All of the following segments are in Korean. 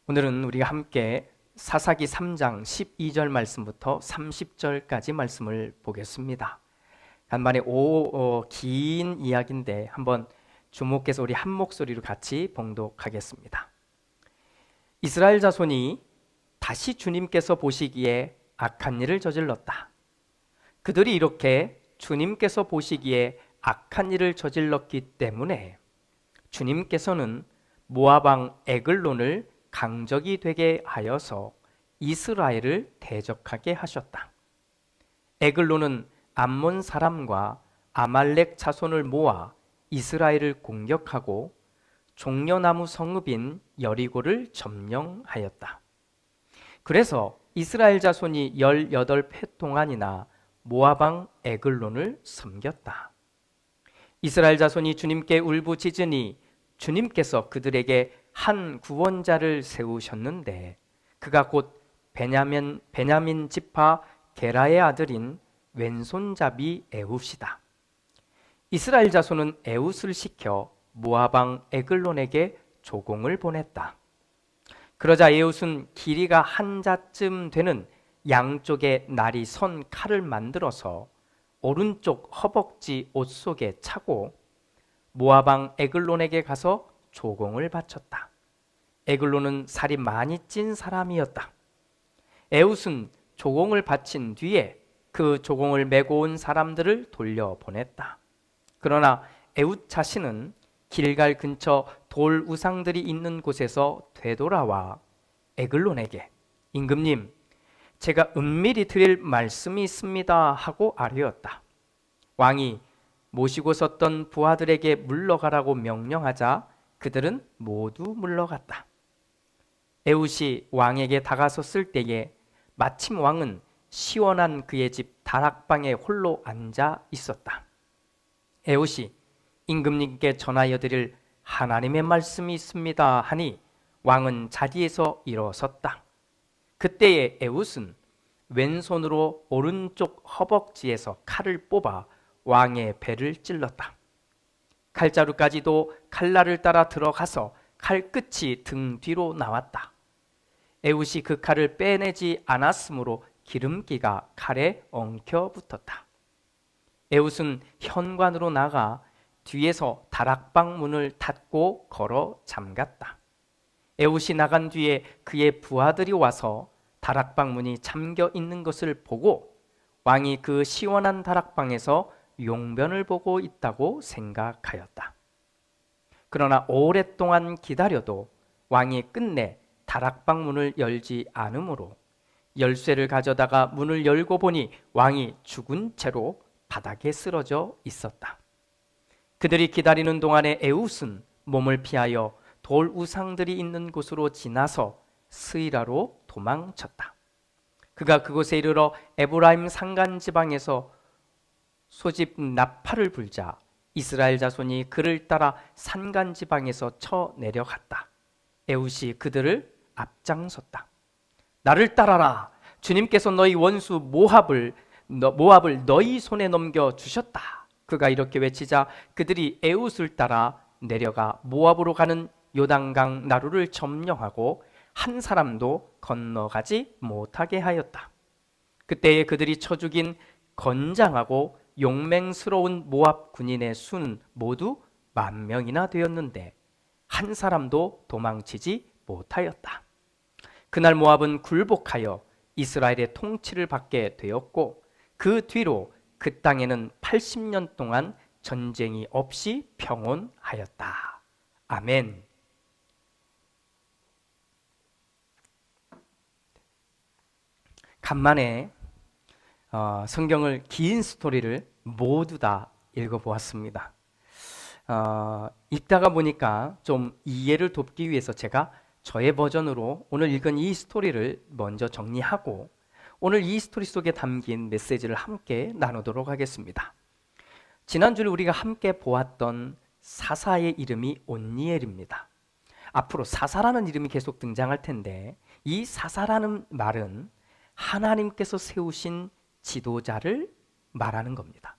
오늘은 우리가 함께 사사기 3장 12절 말씀부터 30절까지 말씀을 보겠습니다. 간만에 긴 이야기인데 한번 주목해서 우리 한 목소리로 같이 봉독하겠습니다. 이스라엘 자손이 다시 주님께서 보시기에 악한 일을 저질렀다. 그들이 이렇게 주님께서 보시기에 악한 일을 저질렀기 때문에 주님께서는 모압 왕 에글론을 강적이 되게 하여서 이스라엘을 대적하게 하셨다. 에글론은 암몬 사람과 아말렉 자손을 모아 이스라엘을 공격하고 종려나무 성읍인 여리고를 점령하였다. 그래서 이스라엘 자손이 18회 동안이나 모압 왕 에글론을 섬겼다. 이스라엘 자손이 주님께 울부짖으니 주님께서 그들에게 한 구원자를 세우셨는데 그가 곧 베냐민 지파 게라의 아들인 왼손잡이 에훗이다. 이스라엘 자손은 에훗을 시켜 모압 왕 에글론에게 조공을 보냈다. 그러자 에훗은 길이가 한 자쯤 되는 양쪽에 날이 선 칼을 만들어서 오른쪽 허벅지 옷 속에 차고 모압 왕 에글론에게 가서 조공을 바쳤다. 에글론은 살이 많이 찐 사람이었다. 에훗은 조공을 바친 뒤에 그 조공을 메고 온 사람들을 돌려보냈다. 그러나 에훗 자신은 길갈 근처 돌 우상들이 있는 곳에서 되돌아와 에글론에게 임금님, 제가 은밀히 드릴 말씀이 있습니다 하고 아뢰었다. 왕이 모시고 섰던 부하들에게 물러가라고 명령하자 그들은 모두 물러갔다. 에훗이 왕에게 다가섰을 때에 마침 왕은 시원한 그의 집 다락방에 홀로 앉아 있었다. 에훗이 임금님께 전하여 드릴 하나님의 말씀이 있습니다 하니 왕은 자리에서 일어섰다. 그때에 에훗은 왼손으로 오른쪽 허벅지에서 칼을 뽑아 왕의 배를 찔렀다. 칼자루까지도 칼날을 따라 들어가서 칼끝이 등 뒤로 나왔다. 에훗이 그 칼을 빼내지 않았으므로 기름기가 칼에 엉켜 붙었다. 에훗은 현관으로 나가 뒤에서 다락방 문을 닫고 걸어 잠갔다. 에훗이 나간 뒤에 그의 부하들이 와서 다락방 문이 잠겨 있는 것을 보고 왕이 그 시원한 다락방에서 용변을 보고 있다고 생각하였다. 그러나 오랫동안 기다려도 왕이 끝내 다락방 문을 열지 않으므로 열쇠를 가져다가 문을 열고 보니 왕이 죽은 채로 바닥에 쓰러져 있었다. 그들이 기다리는 동안에 에훗은 몸을 피하여 돌 우상들이 있는 곳으로 지나서 스이라로 도망쳤다. 그가 그곳에 이르러 에브라임 산간 지방에서 소집 나팔을 불자 이스라엘 자손이 그를 따라 산간 지방에서 쳐 내려갔다. 에훗이 그들을 앞장섰다. 나를 따라라. 주님께서 너희 원수 모압을 너희 손에 넘겨 주셨다. 그가 이렇게 외치자 그들이 에훗을 따라 내려가 모압으로 가는 요단강 나루를 점령하고 한 사람도 건너가지 못하게 하였다. 그때에 그들이 쳐 죽인 건장하고 용맹스러운 모압 군인의 수는 모두 10,000명이나 되었는데 한 사람도 도망치지 못하였다. 그날 모압은 굴복하여 이스라엘의 통치를 받게 되었고 그 뒤로 그 땅에는 80년 동안 전쟁이 없이 평온하였다. 아멘. 간만에 성경을 긴 스토리를 모두 다 읽어보았습니다. 읽다가 보니까 좀 이해를 돕기 위해서 제가 저의 버전으로 오늘 읽은 이 스토리를 먼저 정리하고 오늘 이 스토리 속에 담긴 메시지를 함께 나누도록 하겠습니다. 지난주에 우리가 함께 보았던 사사의 이름이 온니엘입니다. 앞으로 사사라는 이름이 계속 등장할 텐데 이 사사라는 말은 하나님께서 세우신 지도자를 말하는 겁니다.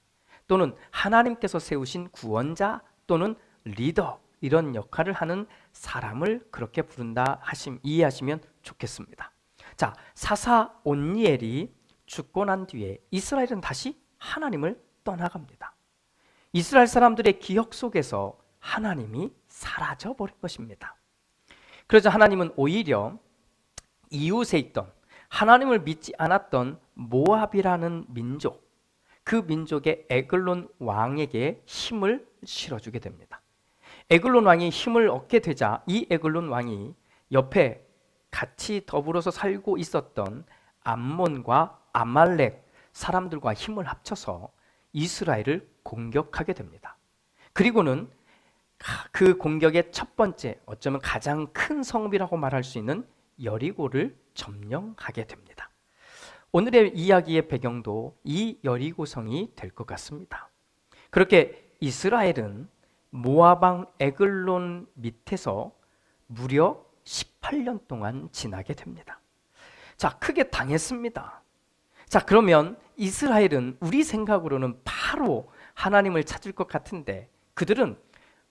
또는 하나님께서 세우신 구원자 또는 리더, 이런 역할을 하는 사람을 그렇게 부른다 이해하시면 좋겠습니다. 자, 사사 온니엘이 죽고 난 뒤에 이스라엘은 다시 하나님을 떠나갑니다. 이스라엘 사람들의 기억 속에서 하나님이 사라져 버린 것입니다. 그러자 하나님은 오히려 이웃에 있던 하나님을 믿지 않았던 모압이라는 민족, 그 민족의 에글론 왕에게 힘을 실어주게 됩니다. 에글론 왕이 힘을 얻게 되자 이 에글론 왕이 옆에 같이 더불어서 살고 있었던 암몬과 아말렉 사람들과 힘을 합쳐서 이스라엘을 공격하게 됩니다. 그리고는 그 공격의 첫 번째, 어쩌면 가장 큰 성읍이라고 말할 수 있는 여리고를 점령하게 됩니다. 오늘의 이야기의 배경도 이 여리고성이 될 것 같습니다. 그렇게 이스라엘은 모압왕 에글론 밑에서 무려 18년 동안 지나게 됩니다. 자, 크게 당했습니다. 자, 그러면 이스라엘은 우리 생각으로는 바로 하나님을 찾을 것 같은데 그들은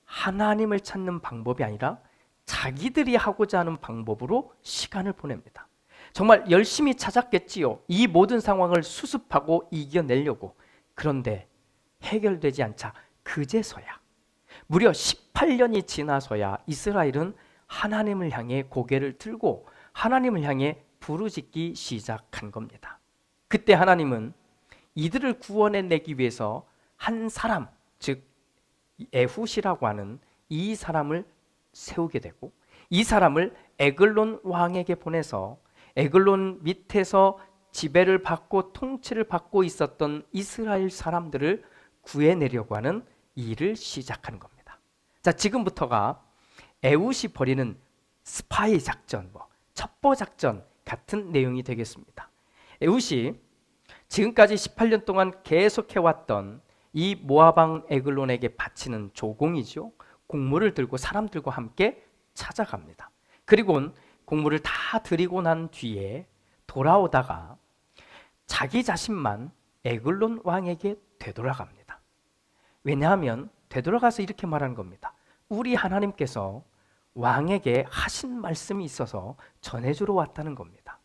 하나님을 찾는 방법이 아니라 자기들이 하고자 하는 방법으로 시간을 보냅니다. 정말 열심히 찾았겠지요. 이 모든 상황을 수습하고 이겨내려고. 그런데 해결되지 않자 그제서야, 무려 18년이 지나서야 이스라엘은 하나님을 향해 고개를 들고 하나님을 향해 부르짖기 시작한 겁니다. 그때 하나님은 이들을 구원해내기 위해서 한 사람, 즉 에훗이라고 하는 이 사람을 세우게 되고 이 사람을 에글론 왕에게 보내서 에글론 밑에서 지배를 받고 통치를 받고 있었던 이스라엘 사람들을 구해내려고 하는 일을 시작하는 겁니다. 자, 지금부터가 에훗이 벌이는 스파이 작전, 첩보 작전 같은 내용이 되겠습니다. 에훗이 지금까지 18년 동안 계속해왔던 이 모압왕 에글론에게 바치는 조공이죠. 곡물을 들고 사람들과 함께 찾아갑니다. 그리고 곡물을 다 드리고 난 뒤에 돌아오다가 자기 자신만 에글론 왕에게 되돌아갑니다. 왜냐하면 되돌아가서 이렇게 말하는 겁니다. 우리 하나님께서 왕에게 하신 말씀이 있어서 전해주러 왔다는 겁니다.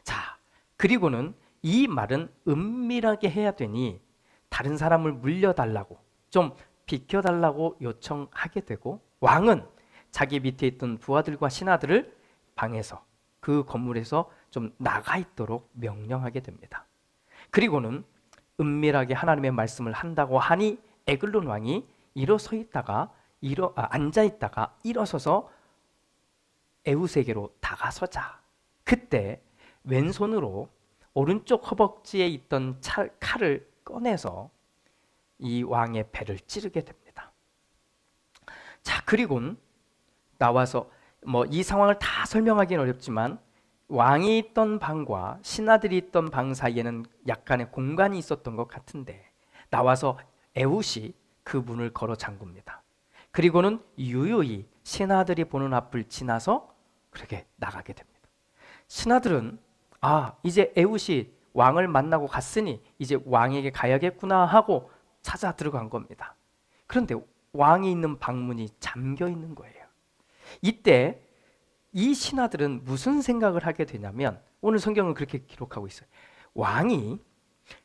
자, 그리고는 이 말은 은밀하게 해야 되니 다른 사람을 물려달라고, 좀 비켜달라고 요청하게 되고 왕은 자기 밑에 있던 부하들과 신하들을 방에서, 그 건물에서 좀 나가 있도록 명령하게 됩니다. 그리고는 은밀하게 하나님의 말씀을 한다고 하니 에글론 왕이 앉아 있다가 일어서서 에훗에게로 다가서자 그때 왼손으로 오른쪽 허벅지에 있던 칼을 꺼내서 이 왕의 배를 찌르게 됩니다. 자, 그리고는 나와서 이 상황을 다 설명하기는 어렵지만 왕이 있던 방과 신하들이 있던 방 사이에는 약간의 공간이 있었던 것 같은데 나와서 에훗이 그 문을 걸어 잠굽니다. 그리고는 유유히 신하들이 보는 앞을 지나서 그렇게 나가게 됩니다. 신하들은 이제 에훗이 왕을 만나고 갔으니 이제 왕에게 가야겠구나 하고 찾아 들어간 겁니다. 그런데 왕이 있는 방문이 잠겨 있는 거예요. 이때 이 신하들은 무슨 생각을 하게 되냐면 오늘 성경은 그렇게 기록하고 있어요. 왕이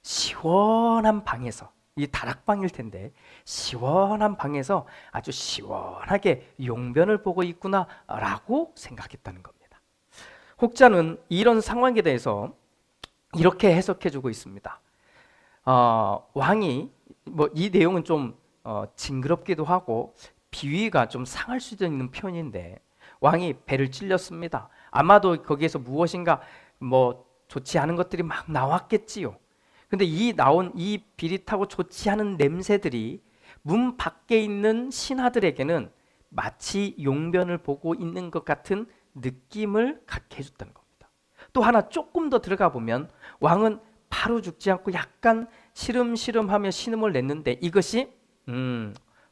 시원한 방에서, 이 다락방일 텐데 시원한 방에서 아주 시원하게 용변을 보고 있구나라고 생각했다는 겁니다. 혹자는 이런 상황에 대해서 이렇게 해석해주고 있습니다. 왕이 이 내용은 좀 징그럽기도 하고 비위가 좀 상할 수도 있는 표현인데 왕이 배를 찔렸습니다. 아마도 거기에서 무엇인가 좋지 않은 것들이 막 나왔겠지요. 근데 나온 이 비릿하고 좋지 않은 냄새들이 문 밖에 있는 신하들에게는 마치 용변을 보고 있는 것 같은 느낌을 갖게 해줬다는 겁니다. 또 하나 조금 더 들어가 보면 왕은 바로 죽지 않고 약간 시름시름하며 신음을 냈는데 이것이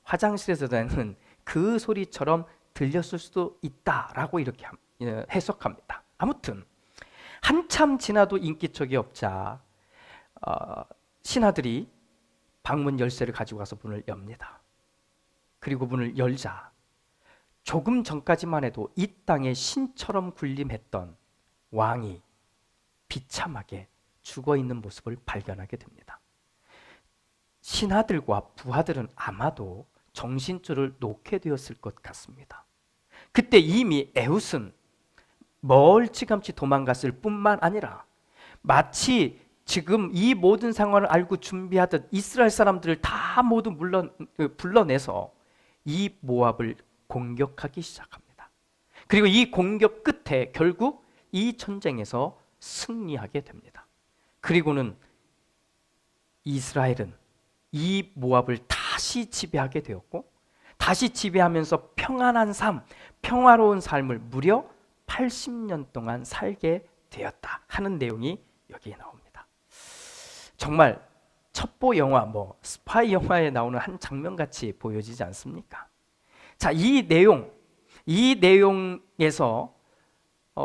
화장실에서 나는 그 소리처럼 들렸을 수도 있다라고 이렇게 해석합니다. 아무튼 한참 지나도 인기척이 없자 신하들이 방문 열쇠를 가지고 가서 문을 엽니다. 그리고 문을 열자 조금 전까지만 해도 이 땅에 신처럼 군림했던 왕이 비참하게 죽어 있는 모습을 발견하게 됩니다. 신하들과 부하들은 아마도 정신줄을 놓게 되었을 것 같습니다. 그때 이미 에훗은 멀찌감치 도망갔을 뿐만 아니라 마치 지금 이 모든 상황을 알고 준비하듯 이스라엘 사람들을 다 모두 불러내서 이 모압을 공격하기 시작합니다. 그리고 이 공격 끝에 결국 이 전쟁에서 승리하게 됩니다. 그리고는 이스라엘은 이 모압을 다시 지배하게 되었고, 다시 지배하면서 평안한 삶, 평화로운 삶을 무려 80년 동안 살게 되었다 하는 내용이 여기에 나옵니다. 정말 첩보 영화, 스파이 영화에 나오는 한 장면같이 보여지지 않습니까? 자, 이 내용에서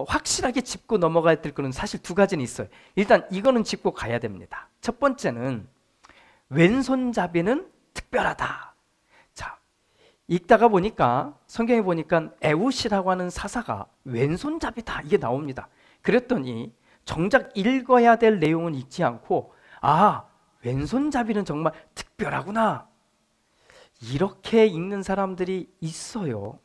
확실하게 짚고 넘어가야 될 것은 사실 두 가지는 있어요. 일단 이거는 짚고 가야 됩니다. 첫 번째는 왼손잡이는 특별하다. 자, 읽다가 보니까 성경에 보니까 에훗이라고 하는 사사가 왼손잡이다 이게 나옵니다. 그랬더니 정작 읽어야 될 내용은 읽지 않고 왼손잡이는 정말 특별하구나 이렇게 읽는 사람들이 있어요.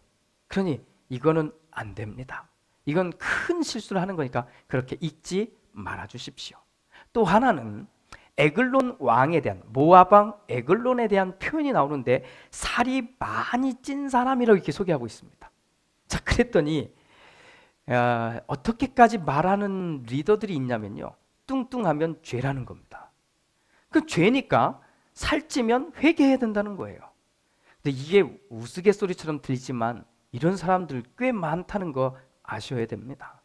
그러니 이거는 안 됩니다. 이건 큰 실수를 하는 거니까 그렇게 읽지 말아 주십시오. 또 하나는 에글론 왕에 대한, 모압 왕 에글론에 대한 표현이 나오는데 살이 많이 찐 사람이라고 이렇게 소개하고 있습니다. 자, 그랬더니 어떻게까지 말하는 리더들이 있냐면요, 뚱뚱하면 죄라는 겁니다. 그 죄니까 살찌면 회개해야 된다는 거예요. 근데 이게 우스갯소리처럼 들리지만 이런 사람들 꽤 많다는 거 아셔야 됩니다.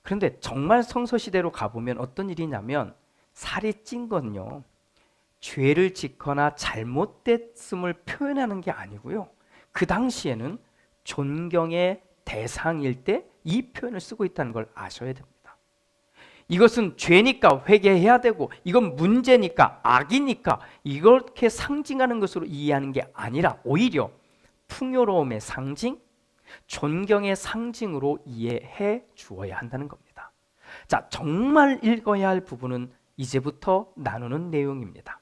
그런데 정말 성서시대로 가보면 어떤 일이냐면, 살이 찐 건요, 죄를 짓거나 잘못됐음을 표현하는 게 아니고요, 그 당시에는 존경의 대상일 때 이 표현을 쓰고 있다는 걸 아셔야 됩니다. 이것은 죄니까 회개해야 되고, 이건 문제니까, 악이니까 이렇게 상징하는 것으로 이해하는 게 아니라 오히려 풍요로움의 상징, 존경의 상징으로 이해해 주어야 한다는 겁니다. 자, 정말 읽어야 할 부분은 이제부터 나누는 내용입니다.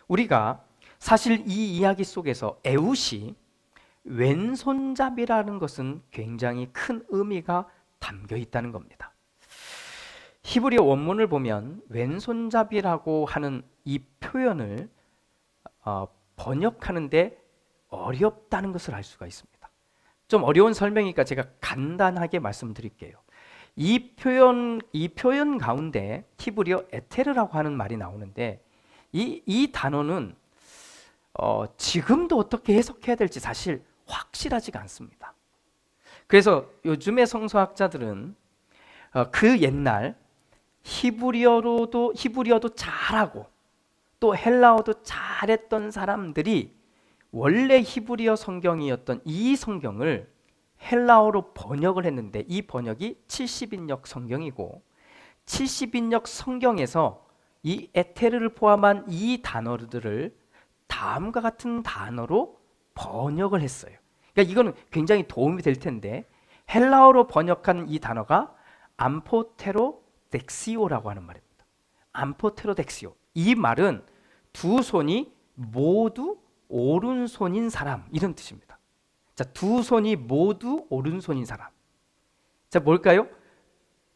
우리가 사실 이 이야기 속에서 에훗이 왼손잡이라는 것은 굉장히 큰 의미가 담겨 있다는 겁니다. 히브리어 원문을 보면 왼손잡이라고 하는 이 표현을 번역하는데 어렵다는 것을 알 수가 있습니다. 좀 어려운 설명이니까 제가 간단하게 말씀드릴게요. 이 표현 가운데 히브리어 에테르라고 하는 말이 나오는데 이 단어는 지금도 어떻게 해석해야 될지 사실 확실하지가 않습니다. 그래서 요즘의 성서학자들은 그 옛날 히브리어도 잘하고 또 헬라어도 잘했던 사람들이 원래 히브리어 성경이었던 이 성경을 헬라어로 번역을 했는데, 이 번역이 70인역 성경이고, 70인역 성경에서 이 에테르를 포함한 이 단어들을 다음과 같은 단어로 번역을 했어요. 그러니까 이거는 굉장히 도움이 될 텐데, 헬라어로 번역한 이 단어가 암포테로덱시오라고 하는 말입니다. 암포테로덱시오. 이 말은 두 손이 모두 오른손인 사람, 이런 뜻입니다. 자, 두 손이 모두 오른손인 사람. 자, 뭘까요?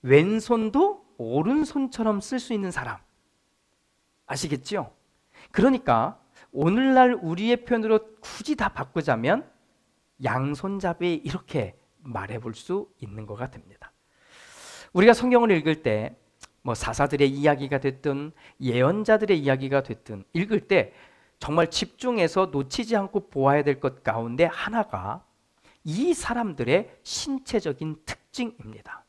왼손도 오른손처럼 쓸 수 있는 사람. 아시겠죠? 그러니까 오늘날 우리의 표현으로 굳이 다 바꾸자면 양손잡이 이렇게 말해볼 수 있는 거가 됩니다. 우리가 성경을 읽을 때 사사들의 이야기가 됐든 예언자들의 이야기가 됐든 읽을 때 정말 집중해서 놓치지 않고 보아야 될 것 가운데 하나가 이 사람들의 신체적인 특징입니다.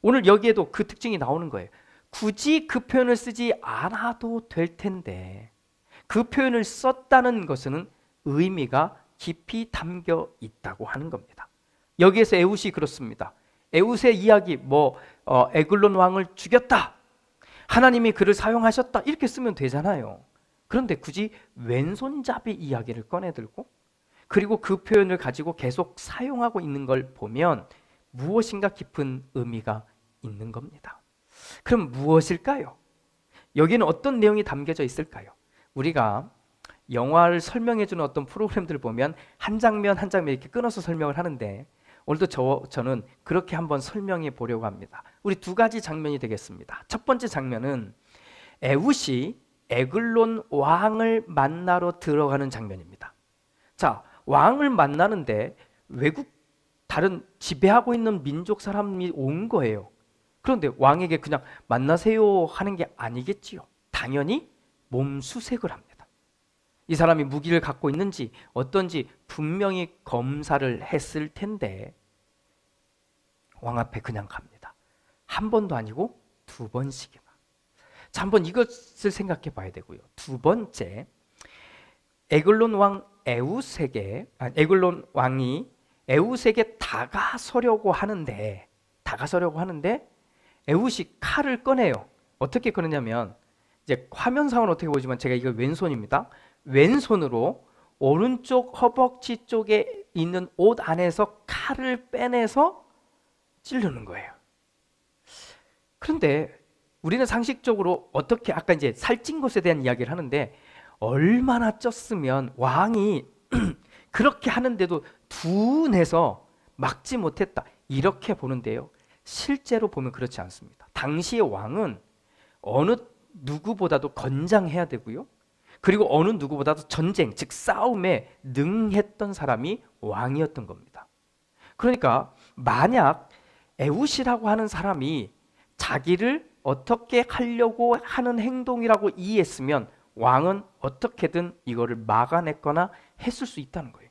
오늘 여기에도 그 특징이 나오는 거예요. 굳이 그 표현을 쓰지 않아도 될 텐데 그 표현을 썼다는 것은 의미가 깊이 담겨 있다고 하는 겁니다. 여기에서 에훗이 그렇습니다. 에훗의 이야기, 에글론 왕을 죽였다, 하나님이 그를 사용하셨다, 이렇게 쓰면 되잖아요. 그런데 굳이 왼손잡이 이야기를 꺼내들고 그리고 그 표현을 가지고 계속 사용하고 있는 걸 보면 무엇인가 깊은 의미가 있는 겁니다. 그럼 무엇일까요? 여기는 어떤 내용이 담겨져 있을까요? 우리가 영화를 설명해주는 어떤 프로그램들을 보면 한 장면 한 장면 이렇게 끊어서 설명을 하는데 오늘도 저는 그렇게 한번 설명해 보려고 합니다. 우리 두 가지 장면이 되겠습니다. 첫 번째 장면은 에훗이 에글론 왕을 만나러 들어가는 장면입니다. 자, 왕을 만나는데 외국 다른 지배하고 있는 민족 사람이 온 거예요. 그런데 왕에게 그냥 만나세요 하는 게 아니겠지요. 당연히 몸수색을 합니다. 이 사람이 무기를 갖고 있는지 어떤지 분명히 검사를 했을 텐데 왕 앞에 그냥 갑니다. 한 번도 아니고 두 번씩이나. 자, 한번 이것을 생각해 봐야 되고요. 두 번째, 에글론 왕이 에훗에게 다가서려고 하는데 에훗이 칼을 꺼내요. 어떻게 꺼내냐면 이제 화면상은 어떻게 보지만 제가 이거 왼손입니다. 왼손으로 오른쪽 허벅지 쪽에 있는 옷 안에서 칼을 빼내서 찌르는 거예요. 그런데 우리는 상식적으로 어떻게 아까 이제 살찐 것에 대한 이야기를 하는데 얼마나 쪘으면 왕이 그렇게 하는데도 둔해서 막지 못했다 이렇게 보는데요. 실제로 보면 그렇지 않습니다. 당시의 왕은 어느 누구보다도 건장해야 되고요. 그리고 어느 누구보다도 전쟁, 즉 싸움에 능했던 사람이 왕이었던 겁니다. 그러니까 만약 에훗이라고 하는 사람이 자기를 어떻게 하려고 하는 행동이라고 이해했으면 왕은 어떻게든 이거를 막아냈거나 했을 수 있다는 거예요.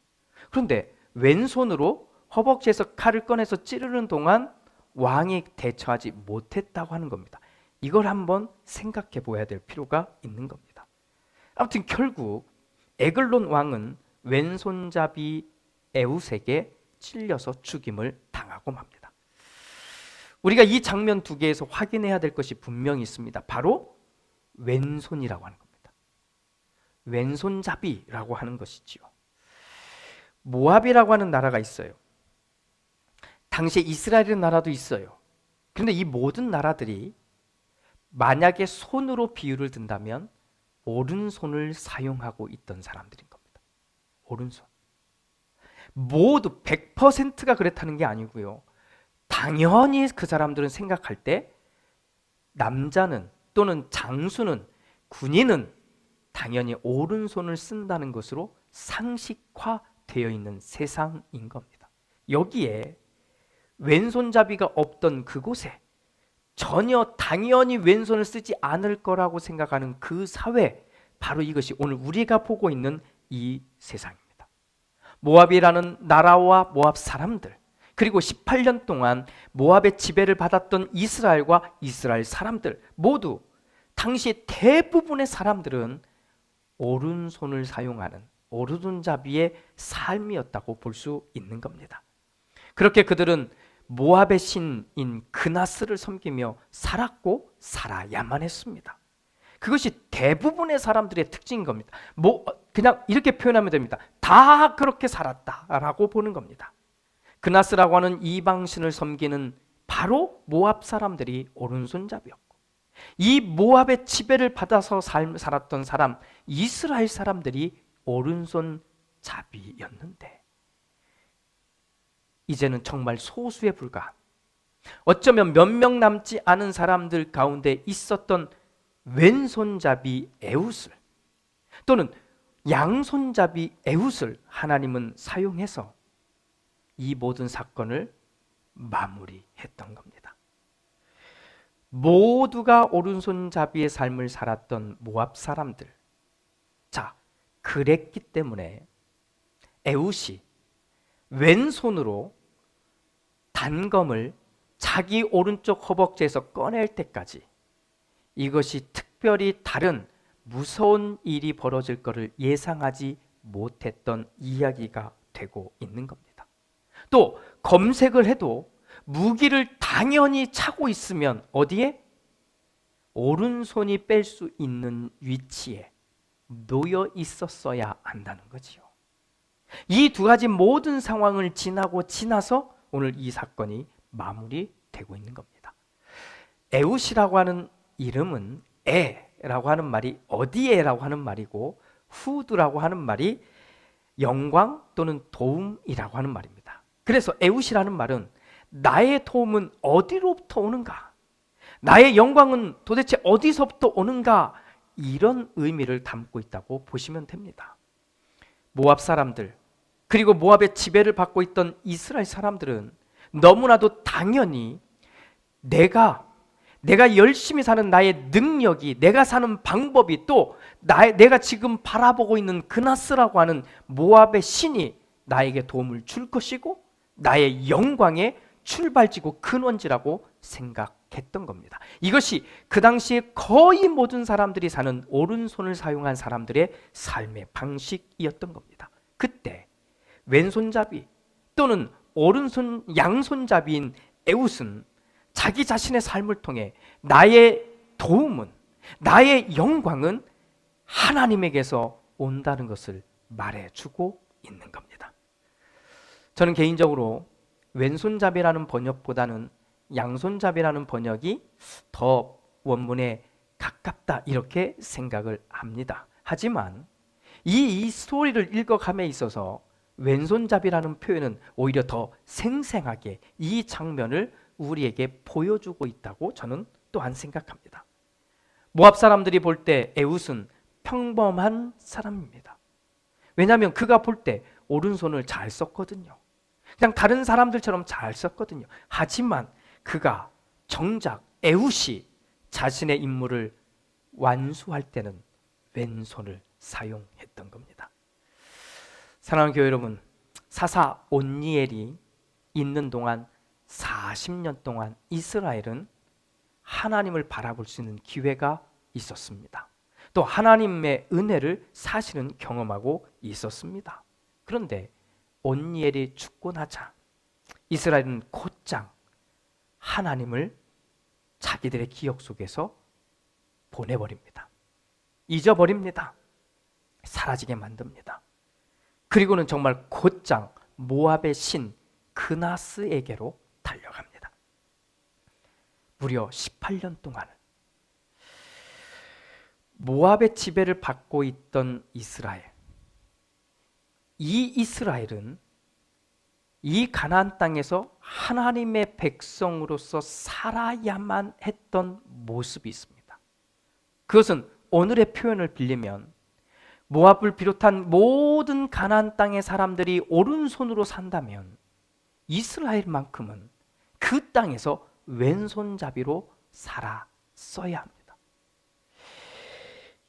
그런데 왼손으로 허벅지에서 칼을 꺼내서 찌르는 동안 왕이 대처하지 못했다고 하는 겁니다. 이걸 한번 생각해 보아야 될 필요가 있는 겁니다. 아무튼 결국 에글론 왕은 왼손잡이 에훗에게 찔려서 죽임을 당하고 맙니다. 우리가 이 장면 두 개에서 확인해야 될 것이 분명히 있습니다. 바로 왼손이라고 하는 겁니다. 왼손잡이라고 하는 것이지요. 모압이라고 하는 나라가 있어요. 당시에 이스라엘이라는 나라도 있어요. 그런데 이 모든 나라들이 만약에 손으로 비유를 든다면 오른손을 사용하고 있던 사람들인 겁니다. 오른손. 모두 100%가 그렇다는 게 아니고요. 당연히 그 사람들은 생각할 때 남자는 또는 장수는 군인은 당연히 오른손을 쓴다는 것으로 상식화되어 있는 세상인 겁니다. 여기에 왼손잡이가 없던 그곳에 전혀 당연히 왼손을 쓰지 않을 거라고 생각하는 그 사회, 바로 이것이 오늘 우리가 보고 있는 이 세상입니다. 모압이라는 나라와 모압 사람들, 그리고 18년 동안 모압의 지배를 받았던 이스라엘과 이스라엘 사람들 모두 당시 대부분의 사람들은 오른손을 사용하는 오른손잡이의 삶이었다고 볼 수 있는 겁니다. 그렇게 그들은 모압의 신인 그나스를 섬기며 살았고 살아야만 했습니다. 그것이 대부분의 사람들의 특징인 겁니다. 그냥 이렇게 표현하면 됩니다. 다 그렇게 살았다라고 보는 겁니다. 그나스라고 하는 이방신을 섬기는 바로 모압 사람들이 오른손잡이였고, 이 모압의 지배를 받아서 살았던 사람 이스라엘 사람들이 오른손잡이였는데 이제는 정말 소수에 불과한, 어쩌면 몇 명 남지 않은 사람들 가운데 있었던 왼손잡이 에훗을 또는 양손잡이 에훗을 하나님은 사용해서 이 모든 사건을 마무리했던 겁니다. 모두가 오른손잡이의 삶을 살았던 모압 사람들, 자, 그랬기 때문에 에훗이 왼손으로 단검을 자기 오른쪽 허벅지에서 꺼낼 때까지 이것이 특별히 다른 무서운 일이 벌어질 것을 예상하지 못했던 이야기가 되고 있는 겁니다. 또 검색을 해도 무기를 당연히 차고 있으면 어디에? 오른손이 뺄 수 있는 위치에 놓여 있었어야 한다는 거지요. 이 두 가지 모든 상황을 지나서 오늘 이 사건이 마무리되고 있는 겁니다. 에웃이라고 하는 이름은 에라고 하는 말이 어디에라고 하는 말이고, 후드라고 하는 말이 영광 또는 도움이라고 하는 말입니다. 그래서 에웃이라는 말은 나의 도움은 어디로부터 오는가? 나의 영광은 도대체 어디서부터 오는가? 이런 의미를 담고 있다고 보시면 됩니다. 모압 사람들, 그리고 모압의 지배를 받고 있던 이스라엘 사람들은 너무나도 당연히 내가 열심히 사는 나의 능력이, 내가 사는 방법이, 또 내가 지금 바라보고 있는 그나스라고 하는 모압의 신이 나에게 도움을 줄 것이고 나의 영광의 출발지고 근원지라고 생각했던 겁니다. 이것이 그 당시에 거의 모든 사람들이 사는 오른손을 사용한 사람들의 삶의 방식이었던 겁니다. 그때 왼손잡이 또는 오른손 양손잡이인 에웃은 자기 자신의 삶을 통해 나의 도움은, 나의 영광은 하나님에게서 온다는 것을 말해주고 있는 겁니다. 저는 개인적으로 왼손잡이라는 번역보다는 양손잡이라는 번역이 더 원문에 가깝다 이렇게 생각을 합니다. 하지만 이 스토리를 읽어감에 있어서 왼손잡이라는 표현은 오히려 더 생생하게 이 장면을 우리에게 보여주고 있다고 저는 또한 생각합니다. 모압 사람들이 볼 때 에웃은 평범한 사람입니다. 왜냐하면 그가 볼 때 오른손을 잘 썼거든요. 그냥 다른 사람들처럼 잘 썼거든요. 하지만 그가 정작 에웃이 자신의 임무를 완수할 때는 왼손을 사용했던 겁니다. 사랑하는 교회 여러분, 사사 온니엘이 있는 동안 40년 동안 이스라엘은 하나님을 바라볼 수 있는 기회가 있었습니다. 또 하나님의 은혜를 사실은 경험하고 있었습니다. 그런데 온니엘이 죽고 나자 이스라엘은 곧장 하나님을 자기들의 기억 속에서 보내버립니다. 잊어버립니다. 사라지게 만듭니다. 그리고는 정말 곧장 모압의 신 그나스에게로 달려갑니다. 무려 18년 동안 모압의 지배를 받고 있던 이스라엘, 이 이스라엘은 이 가나안 땅에서 하나님의 백성으로서 살아야만 했던 모습이 있습니다. 그것은 오늘의 표현을 빌리면 모압을 비롯한 모든 가나안 땅의 사람들이 오른손으로 산다면 이스라엘만큼은 그 땅에서 왼손잡이로 살았어야 합니다.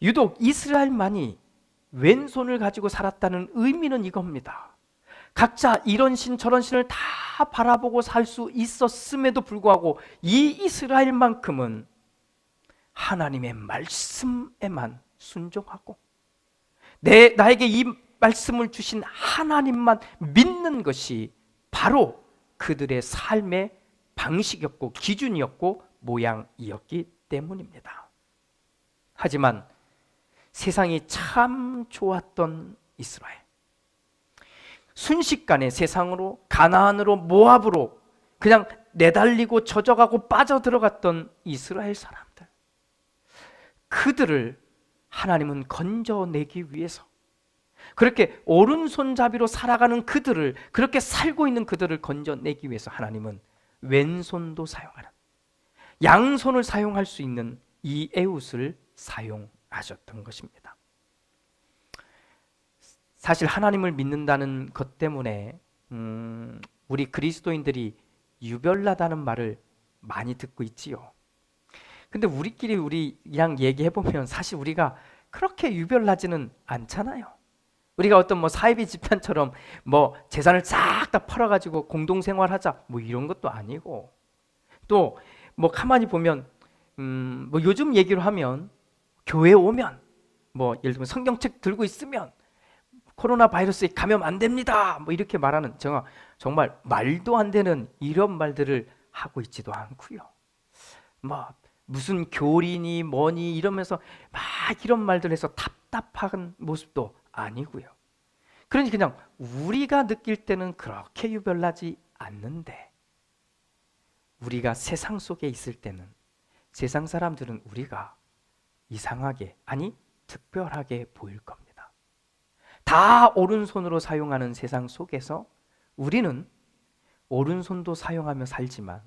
유독 이스라엘만이 왼손을 가지고 살았다는 의미는 이겁니다. 각자 이런 신 저런 신을 다 바라보고 살 수 있었음에도 불구하고 이 이스라엘만큼은 하나님의 말씀에만 순종하고 나에게 이 말씀을 주신 하나님만 믿는 것이 바로 그들의 삶의 방식이었고 기준이었고 모양이었기 때문입니다. 하지만 세상이 참 좋았던 이스라엘, 순식간에 세상으로, 가나안으로, 모압으로 그냥 내달리고 젖어가고 빠져들어갔던 이스라엘 사람들, 그들을 하나님은 건져내기 위해서, 그렇게 오른손잡이로 살아가는 그들을, 그렇게 살고 있는 그들을 건져내기 위해서 하나님은 왼손도 사용하는, 양손을 사용할 수 있는 이 에웃을 사용하셨던 것입니다. 사실 하나님을 믿는다는 것 때문에 우리 그리스도인들이 유별나다는 말을 많이 듣고 있지요. 근데 우리 그냥 얘기해보면 사실 우리가 그렇게 유별나지는 않잖아요. 우리가 어떤 사이비 집단처럼 재산을 싹 다 팔아가지고 공동생활하자 이런 것도 아니고, 또 가만히 보면 요즘 얘기로 하면 교회 오면 예를 들면 성경책 들고 있으면 코로나 바이러스에 감염 안 됩니다 이렇게 말하는 정말 말도 안 되는 이런 말들을 하고 있지도 않고요. 무슨 교리니 뭐니 이러면서 막 이런 말들 해서 답답한 모습도 아니고요. 그러니 그냥 우리가 느낄 때는 그렇게 유별나지 않는데 우리가 세상 속에 있을 때는 세상 사람들은 우리가 이상하게, 아니 특별하게 보일 겁니다. 다 오른손으로 사용하는 세상 속에서 우리는 오른손도 사용하며 살지만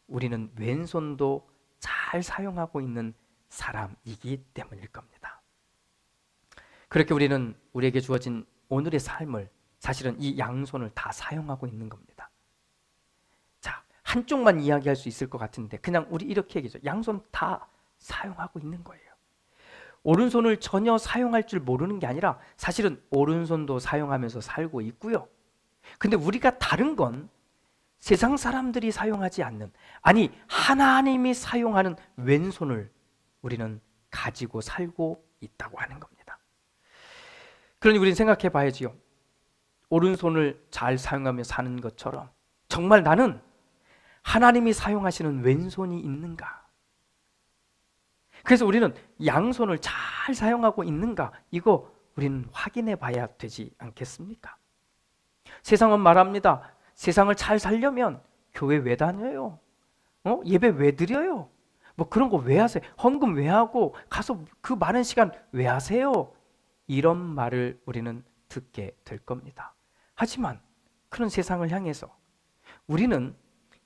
우리는 왼손도 잘 사용하고 있는 사람이기 때문일 겁니다. 그렇게 우리는 우리에게 주어진 오늘의 삶을 사실은 이 양손을 다 사용하고 있는 겁니다. 자, 한쪽만 이야기할 수 있을 것 같은데 그냥 우리 이렇게 얘기죠. 양손 다 사용하고 있는 거예요. 오른손을 전혀 사용할 줄 모르는 게 아니라 사실은 오른손도 사용하면서 살고 있고요. 근데 우리가 다른 건 세상 사람들이 사용하지 않는, 아니 하나님이 사용하는 왼손을 우리는 가지고 살고 있다고 하는 겁니다. 그러니 우리는 생각해 봐야지요. 오른손을 잘 사용하며 사는 것처럼 정말 나는 하나님이 사용하시는 왼손이 있는가? 그래서 우리는 양손을 잘 사용하고 있는가? 이거 우리는 확인해 봐야 되지 않겠습니까? 세상은 말합니다. 세상을 잘 살려면 교회 왜 다녀요? 예배 왜 드려요? 뭐 그런 거 왜 하세요? 헌금 왜 하고 가서 그 많은 시간 왜 하세요? 이런 말을 우리는 듣게 될 겁니다. 하지만 그런 세상을 향해서 우리는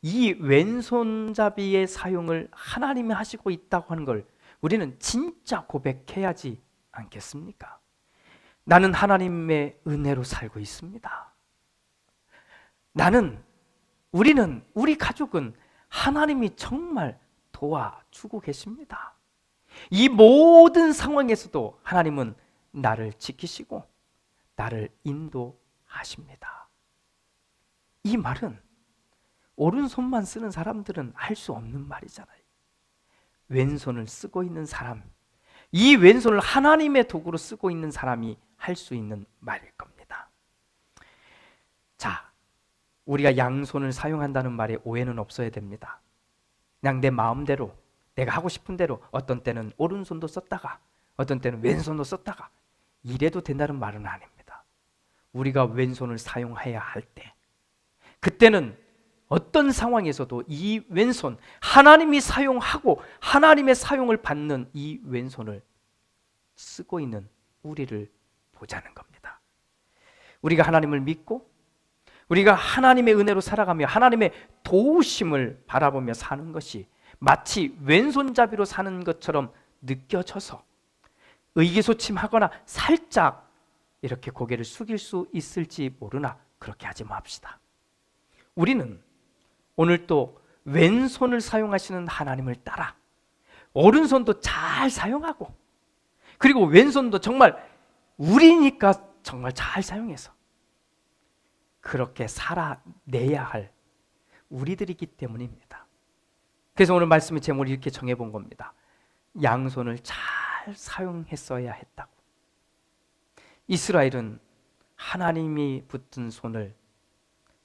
이 왼손잡이의 사용을 하나님이 하시고 있다고 하는 걸 우리는 진짜 고백해야지 않겠습니까? 나는 하나님의 은혜로 살고 있습니다. 우리 가족은 하나님이 정말 도와주고 계십니다. 이 모든 상황에서도 하나님은 나를 지키시고 나를 인도하십니다. 이 말은 오른손만 쓰는 사람들은 할 수 없는 말이잖아요. 왼손을 쓰고 있는 사람, 이 왼손을 하나님의 도구로 쓰고 있는 사람이 할 수 있는 말일 겁니다. 자, 우리가 양손을 사용한다는 말에 오해는 없어야 됩니다. 그냥 내 마음대로 내가 하고 싶은 대로 어떤 때는 오른손도 썼다가 어떤 때는 왼손도 썼다가 이래도 된다는 말은 아닙니다. 우리가 왼손을 사용해야 할 때 그때는 어떤 상황에서도 이 왼손, 하나님이 사용하고 하나님의 사용을 받는 이 왼손을 쓰고 있는 우리를 보자는 겁니다. 우리가 하나님을 믿고 우리가 하나님의 은혜로 살아가며 하나님의 도우심을 바라보며 사는 것이 마치 왼손잡이로 사는 것처럼 느껴져서 의기소침하거나 살짝 이렇게 고개를 숙일 수 있을지 모르나 그렇게 하지 맙시다. 우리는 오늘 또 왼손을 사용하시는 하나님을 따라 오른손도 잘 사용하고 그리고 왼손도 정말 우리니까 정말 잘 사용해서 그렇게 살아내야 할 우리들이기 때문입니다. 그래서 오늘 말씀의 제목을 이렇게 정해본 겁니다. 양손을 잘 사용했어야 했다고. 이스라엘은 하나님이 붙든 손을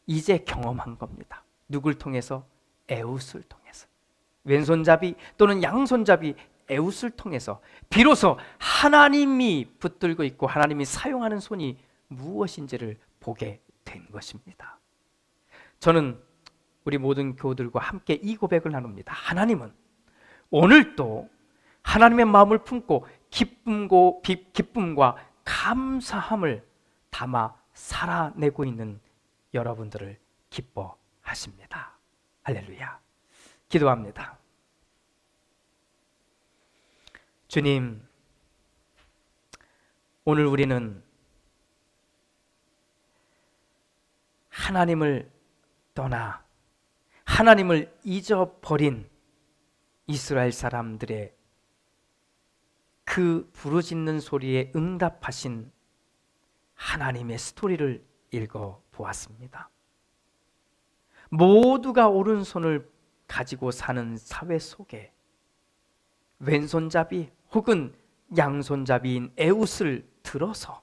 이제 경험한 겁니다. 누굴 통해서? 에웃을 통해서. 왼손잡이 또는 양손잡이 에웃을 통해서 비로소 하나님이 붙들고 있고 하나님이 사용하는 손이 무엇인지를 보게 된 것입니다. 저는 우리 모든 교우들과 함께 이 고백을 나눕니다. 하나님은 오늘도 하나님의 마음을 품고 기쁨과 감사함을 담아 살아내고 있는 여러분들을 기뻐하십니다. 할렐루야. 기도합니다. 주님, 오늘 우리는 하나님을 떠나 하나님을 잊어버린 이스라엘 사람들의 그 부르짖는 소리에 응답하신 하나님의 스토리를 읽어보았습니다. 모두가 오른손을 가지고 사는 사회 속에 왼손잡이 혹은 양손잡이인 에웃을 들어서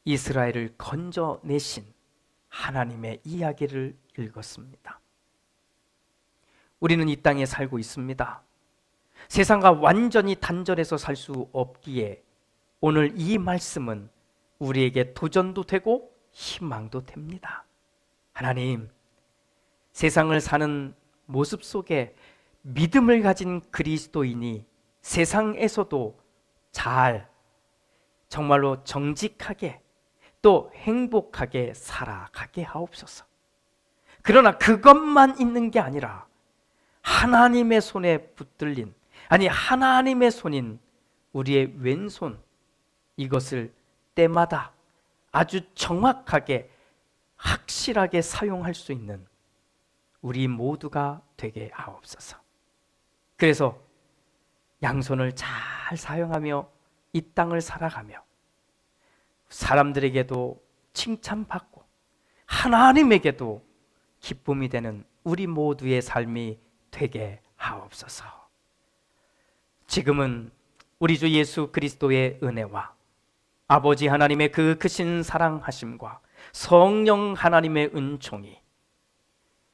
이스라엘을 건져내신 하나님의 이야기를 읽었습니다. 우리는 이 땅에 살고 있습니다. 세상과 완전히 단절해서 살 수 없기에 오늘 이 말씀은 우리에게 도전도 되고 희망도 됩니다. 하나님, 세상을 사는 모습 속에 믿음을 가진 그리스도인이 세상에서도 잘, 정말로 정직하게 또 행복하게 살아가게 하옵소서. 그러나 그것만 있는 게 아니라 하나님의 손에 붙들린, 아니 하나님의 손인 우리의 왼손, 이것을 때마다 아주 정확하게 확실하게 사용할 수 있는 우리 모두가 되게 하옵소서. 그래서 양손을 잘 사용하며 이 땅을 살아가며 사람들에게도 칭찬받고 하나님에게도 기쁨이 되는 우리 모두의 삶이 되게 하옵소서. 지금은 우리 주 예수 그리스도의 은혜와 아버지 하나님의 그 크신 사랑하심과 성령 하나님의 은총이,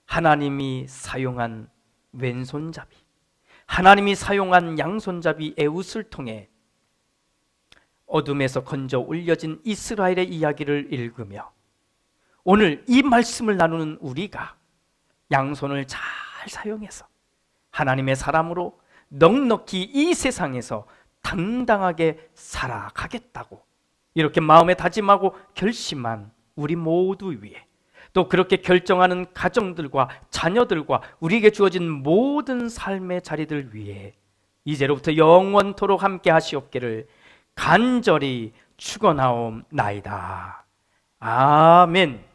하나님이 사용한 왼손잡이, 하나님이 사용한 양손잡이 에웃을 통해 어둠에서 건져 올려진 이스라엘의 이야기를 읽으며 오늘 이 말씀을 나누는 우리가 양손을 잘 사용해서 하나님의 사람으로 넉넉히 이 세상에서 당당하게 살아가겠다고 이렇게 마음에 다짐하고 결심한 우리 모두 위에, 또 그렇게 결정하는 가정들과 자녀들과 우리에게 주어진 모든 삶의 자리들 위에 이제로부터 영원토록 함께 하시옵기를 간절히 축원하옵나이다. 아멘.